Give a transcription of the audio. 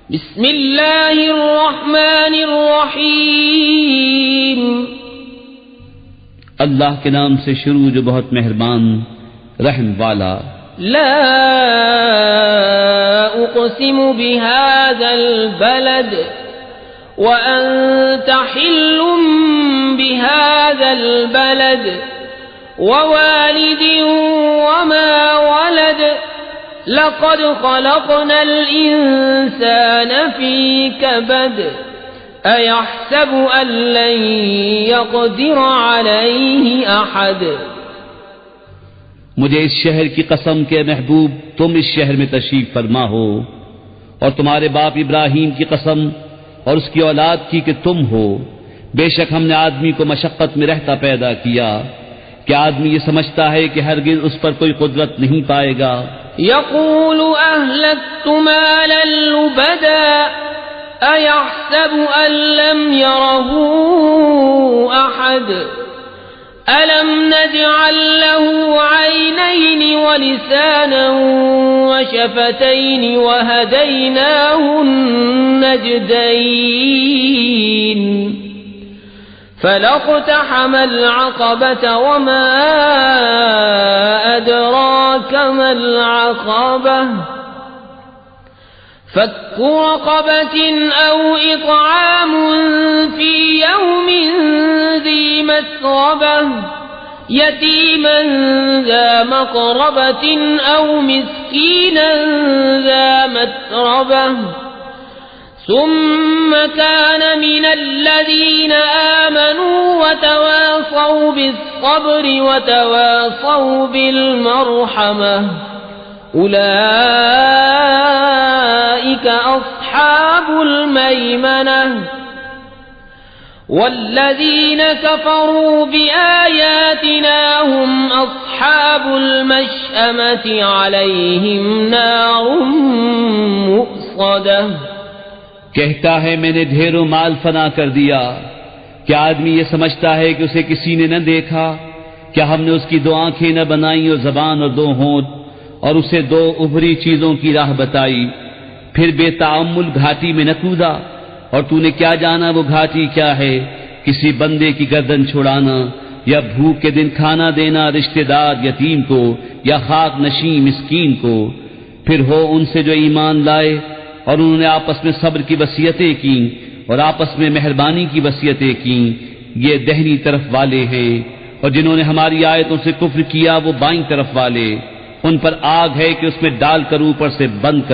بسم اللہ الرحمن الرحیم اللہ کے نام سے شروع جو بہت مہربان رحم والا. لا اقسم بهذا البلد وانت حل بهذا البلد ووالد وما ولد لقد خلقنا الإنسان في كبد أيحسب أن لن يقدر عليه أحد. مجھے اس شہر کی قسم کے محبوب تم اس شہر میں تشریف فرما ہو، اور تمہارے باپ ابراہیم کی قسم اور اس کی اولاد کی کہ تم ہو. بے شک ہم نے آدمی کو مشقت میں رہتا پیدا کیا کہ آدمی یہ سمجھتا ہے کہ ہرگز اس پر کوئی قدرت نہیں پائے گا. يقول أهلكت مالا لبدا أيحسب أن لم يره أحد ألم نجعل له عينين ولسانا وشفتين وهديناه النجدين فلاقتحم العقبة وما أدراك ما العقبة فك رقبة أو إطعام في يوم ذي مسغبة يتيما ذا مقربة أو مسكينا ذا متربة ثم كان من الذين آمنوا وتواصوا بالصبر وتواصوا بالمرحمة أولئك أصحاب الميمنة والذين كفروا بآياتنا هم أصحاب المشأمة عليهم نار مؤصدة. کہتا ہے میں نے ڈھیروں مال فنا کر دیا. کیا آدمی یہ سمجھتا ہے کہ اسے کسی نے نہ دیکھا؟ کیا ہم نے اس کی 2 آنکھیں نہ بنائیں اور زبان اور 2 ہونٹ، اور اسے 2 ابھری چیزوں کی راہ بتائی، پھر بے تعمل گھاٹی میں نہ کودا؟ اور تو نے کیا جانا وہ گھاٹی کیا ہے؟ کسی بندے کی گردن چھڑانا، یا بھوک کے دن کھانا دینا رشتہ دار یتیم کو، یا خاک نشین مسکین کو. پھر ہو ان سے جو ایمان لائے اور انہوں نے آپس میں صبر کی وصیتیں کی اور آپس میں مہربانی کی وصیتیں کی، یہ دہنی طرف والے ہیں. اور جنہوں نے ہماری آیتوں سے کفر کیا وہ بائیں طرف والے. ان پر آگ ہے کہ اس میں ڈال کر اوپر سے بند کر